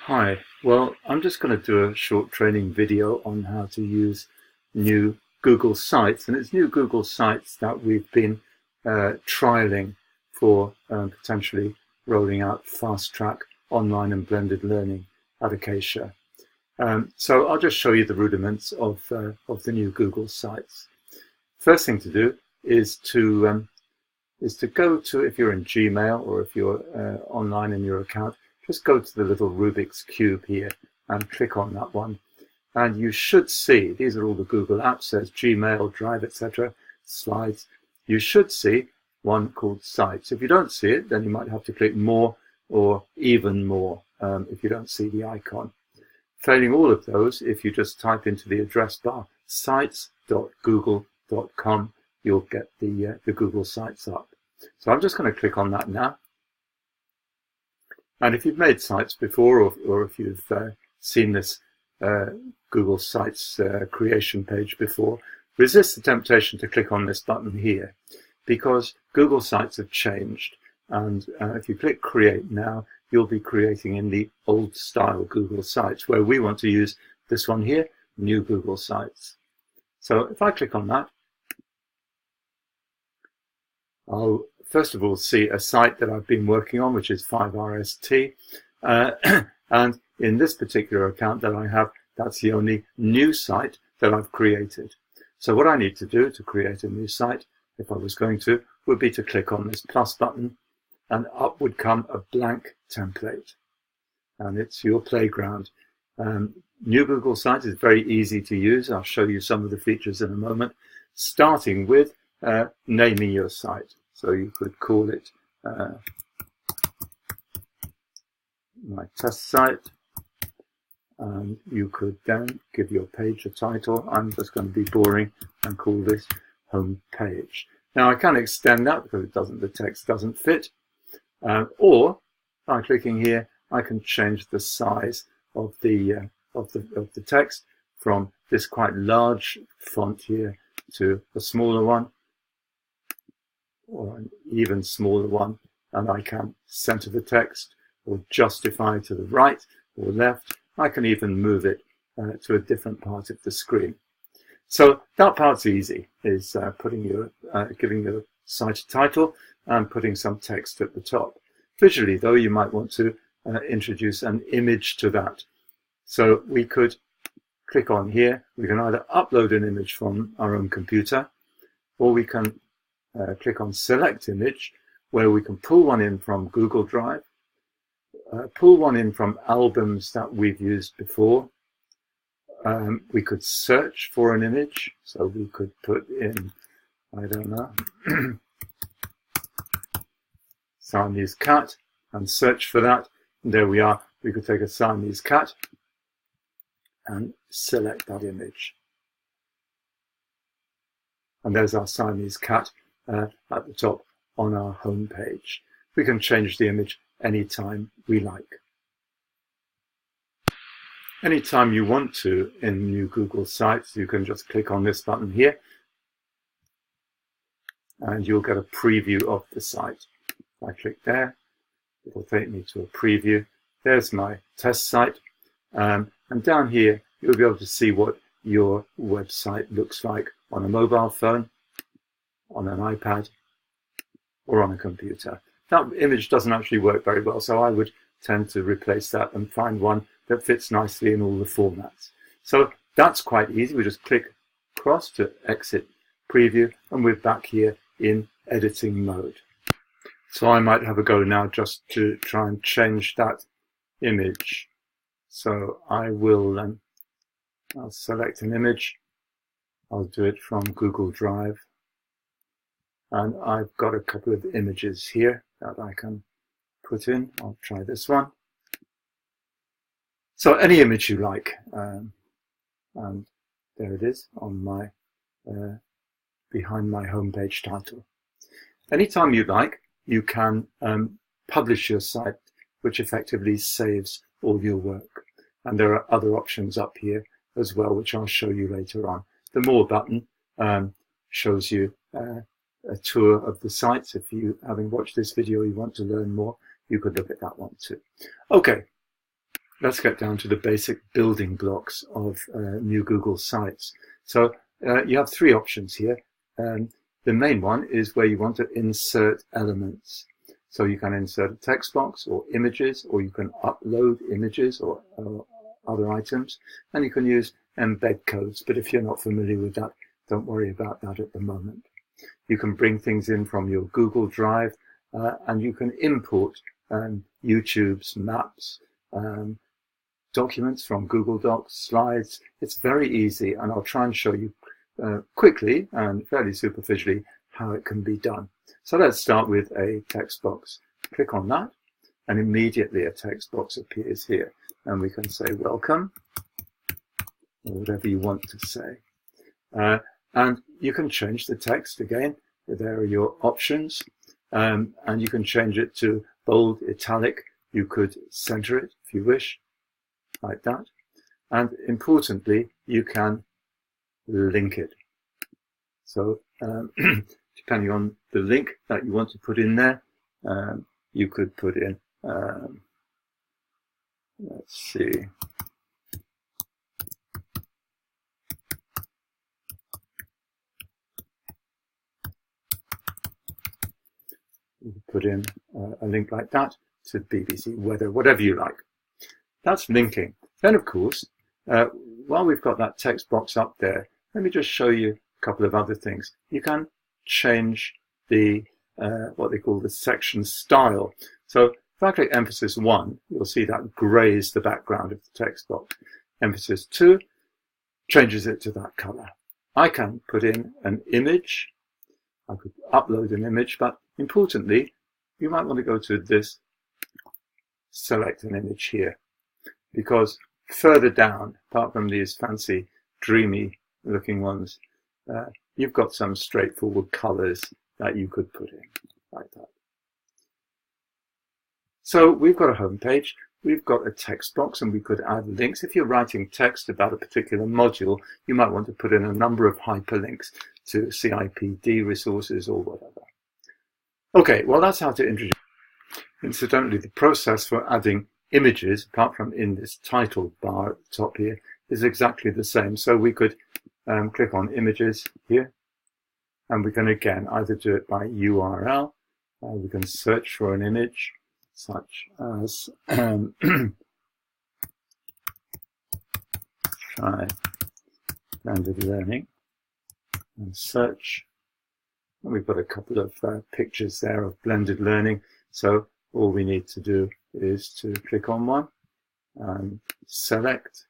Hi, well, I'm just going to do a short training video on how to use new Google Sites, and it's new Google Sites that we've been trialing for potentially rolling out fast track online and blended learning at Acacia. So I'll just show you the rudiments of the new Google Sites. First thing to do is to go to, if you're in Gmail or if you're online in your account, just go to the little Rubik's Cube here and click on that one. And you should see, these are all the Google apps, there's Gmail, Drive, etc., Slides. You should see one called Sites. If you don't see it, then you might have to click More or Even More if you don't see the icon. Failing all of those, if you just type into the address bar sites.google.com, you'll get the Google Sites up. So I'm just going to click on that now. And if you've made sites before, or if you've seen this Google Sites creation page before, resist the temptation to click on this button here, because Google Sites have changed. And if you click Create Now, you'll be creating in the old style Google Sites, where we want to use this one here, New Google Sites. So if I click on that, I'll first of all see a site that I've been working on, which is 5RST. And in this particular account that I have, that's the only new site that I've created. So what I need to do to create a new site, if I was going to, would be to click on this plus button, and up would come a blank template. And it's your playground. New Google Sites is very easy to use. I'll show you some of the features in a moment, starting with naming your site. So you could call it my test site, and you could then give your page a title. I'm just going to be boring and call this home page. Now I can extend that because the text doesn't fit, or by clicking here I can change the size of the text from this quite large font here to a smaller one, or an even smaller one, and I can center the text or justify to the right or left. I can even move it to a different part of the screen. So that part's easy, is giving your site a title and putting some text at the top. Visually though, you might want to introduce an image to that. So we could click on here. We can either upload an image from our own computer, or we can click on Select Image, where we can pull one in from Google Drive, pull one in from albums that we've used before. We could search for an image, so we could put in, I don't know, Siamese cat, and search for that. And there we are. We could take a Siamese cat and select that image. And there's our Siamese cat at the top on our home page. We can change the image anytime we like. Anytime you want to in new Google Sites, you can just click on this button here and you'll get a preview of the site. If I click there, it'll take me to a preview. There's my test site, and down here you'll be able to see what your website looks like on a mobile phone, on an iPad, or on a computer. That image doesn't actually work very well, so I would tend to replace that and find one that fits nicely in all the formats. So that's quite easy. We just click across to exit preview, and we're back here in editing mode. So I might have a go now just to try and change that image. So I will, I'll select an image. I'll do it from Google Drive. And I've got a couple of images here that I can put in. I'll try this one. So any image you like, and there it is on my behind my homepage title. Anytime you like, you can publish your site, which effectively saves all your work. And there are other options up here as well, which I'll show you later on. The More button shows you a tour of the sites. If you, having watched this video, you want to learn more, you could look at that one too. Okay, let's get down to the basic building blocks of new Google Sites. So you have three options here. The main one is where you want to insert elements. So you can insert a text box or images, or you can upload images or other items, and you can use embed codes. But if you're not familiar with that, don't worry about that at the moment. You can bring things in from your Google Drive, and you can import YouTube's maps, documents from Google Docs, slides. It's very easy, and I'll try and show you quickly and fairly superficially how it can be done. So let's start with a text box. Click on that, and immediately a text box appears here, and we can say welcome, or whatever you want to say. And you can change the text again. There are your options, and you can change it to bold, italic. You could center it if you wish, like that. And importantly, you can link it. So depending on the link that you want to put in there, you could put in, let's see, you could put in a link like that to BBC Weather, whatever you like. That's linking. Then, of course, while we've got that text box up there, let me just show you a couple of other things. You can change the what they call the section style. So if I click emphasis 1, you'll see that grays the background of the text box. Emphasis 2 changes it to that color. I can put in an image. I could upload an image, but importantly, you might want to go to this, select an image here, because further down, apart from these fancy, dreamy looking ones, you've got some straightforward colors that you could put in, like that. So we've got a home page, we've got a text box, and we could add links. If you're writing text about a particular module, you might want to put in a number of hyperlinks to CIPD resources or whatever. Okay, well, that's how to introduce. Incidentally, the process for adding images, apart from in this title bar at the top here, is exactly the same. So we could click on images here, and we can again either do it by URL, we can search for an image such as try blended learning and search. And we've got a couple of pictures there of blended learning. So all we need to do is to click on one and select,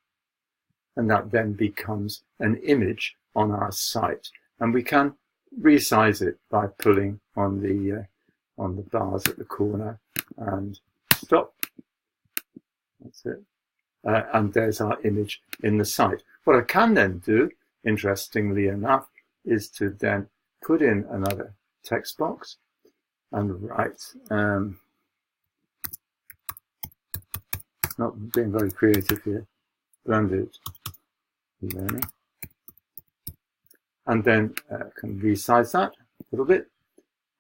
and that then becomes an image on our site. And we can resize it by pulling on the bars at the corner and stop. That's it. And there's our image in the site. What I can then do, interestingly enough, is to then put in another text box and write, not being very creative here, blended learning, and then can resize that a little bit,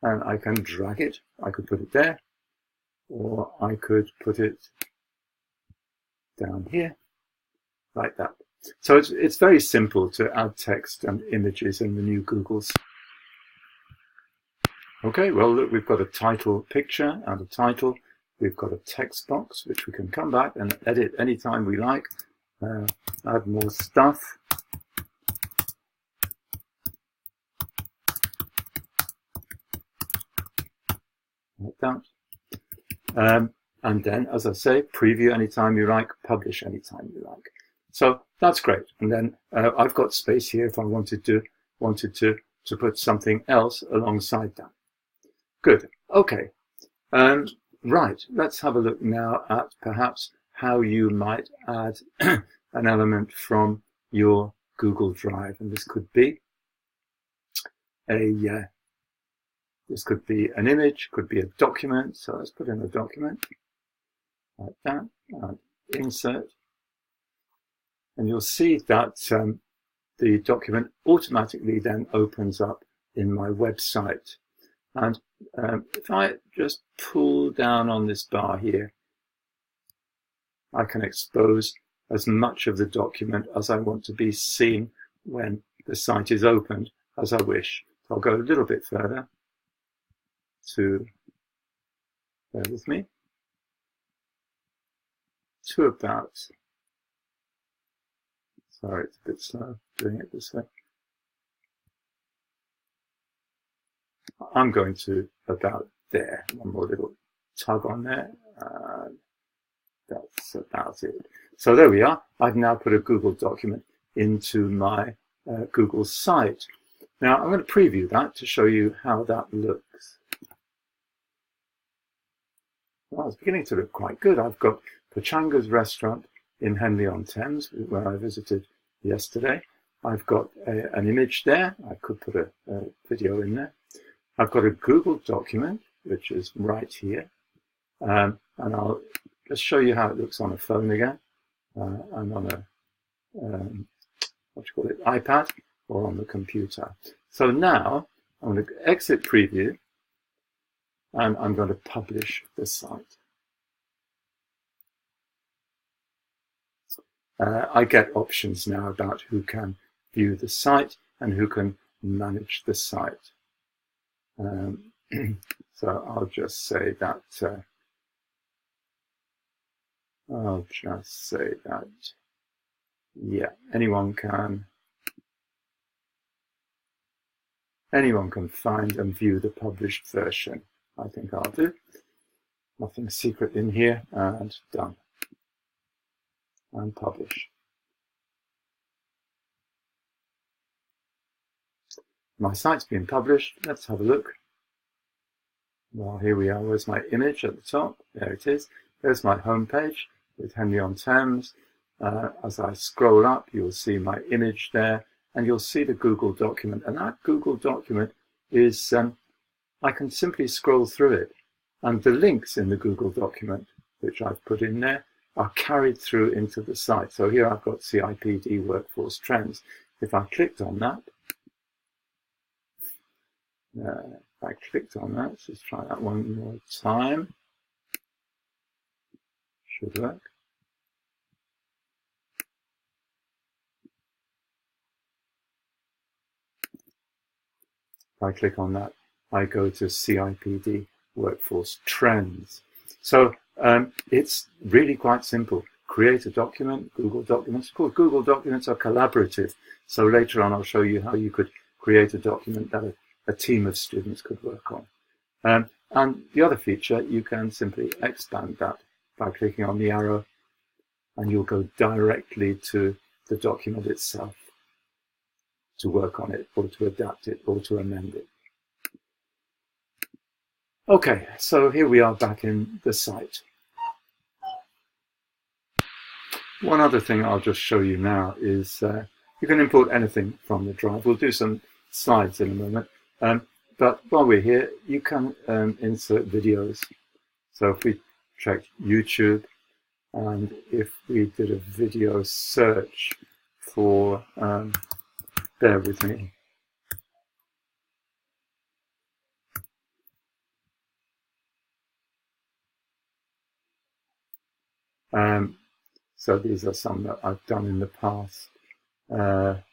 and I can drag it. I could put it there, or I could put it down here, like that. So it's very simple to add text and images in the new Google's. Okay, well, look, we've got a title picture and a title. We've got a text box, which we can come back and edit anytime we like. Add more stuff. Like that. And then, as I say, preview anytime you like, publish anytime you like. So that's great. And then I've got space here if I wanted to put something else alongside that. Good. Okay. Right. Let's have a look now at perhaps how you might add an element from your Google Drive. And this could be this could be an image, could be a document. So let's put in a document like that, and insert. And you'll see that the document automatically then opens up in my website. And if I just pull down on this bar here, I can expose as much of the document as I want to be seen when the site is opened as I wish. So I'll go a little bit further to, bear with me, to about, sorry, it's a bit slow doing it this way. I'm going to about there, one more little tug on there. That's about it. So there we are. I've now put a Google document into my Google site. Now I'm going to preview that to show you how that looks. Well, it's beginning to look quite good. I've got Pochanga's restaurant in Henley-on-Thames, where I visited yesterday. I've got an image there. I could put a video in there. I've got a Google document, which is right here. And I'll just show you how it looks on a phone again, and on a, what do you call it, iPad, or on the computer. So now I'm going to exit preview, and I'm going to publish the site. I get options now about who can view the site and who can manage the site. So I'll just say that, yeah, anyone can find and view the published version. I think I'll do. Nothing secret in here, and done. And publish. My site's been published. Let's have a look. Well, here we are. Where's my image at the top? There it is. There's my homepage with Henley-on-Thames. As I scroll up, you'll see my image there, and you'll see the Google document. And that Google document is, I can simply scroll through it. And the links in the Google document, which I've put in there, are carried through into the site. So here I've got CIPD Workforce Trends. If I clicked on that, let's just try that one more time. Should work. If I click on that, I go to CIPD Workforce Trends. So it's really quite simple. Create a document, Google Documents. Of course, Google Documents are collaborative. So later on, I'll show you how you could create a document that a team of students could work on. And the other feature, you can simply expand that by clicking on the arrow, and you'll go directly to the document itself to work on it, or to adapt it, or to amend it. Okay, so here we are back in the site. One other thing I'll just show you now is you can import anything from the drive. We'll do some slides in a moment. But while we're here, you can insert videos. So if we check YouTube, and if we did a video search for, bear with me. So these are some that I've done in the past. Let's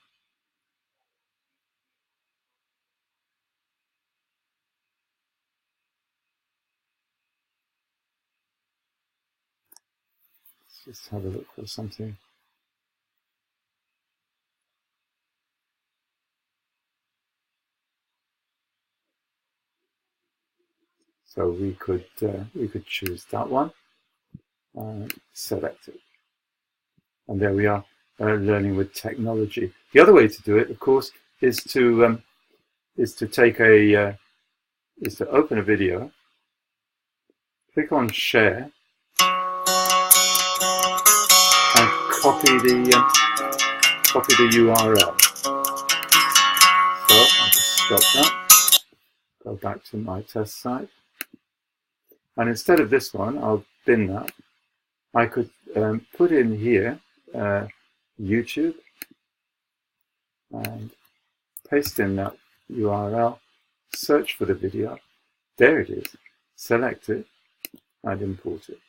just have a look for something. So we could choose that one and select it. And there we are, learning with technology. The other way to do it, of course, is to take a is to open a video, click on share, and copy the URL. So I'll just stop that. Go back to my test site, and instead of this one, I'll bin that. I could put in here YouTube and paste in that URL, search for the video. There it is. Select it and import it.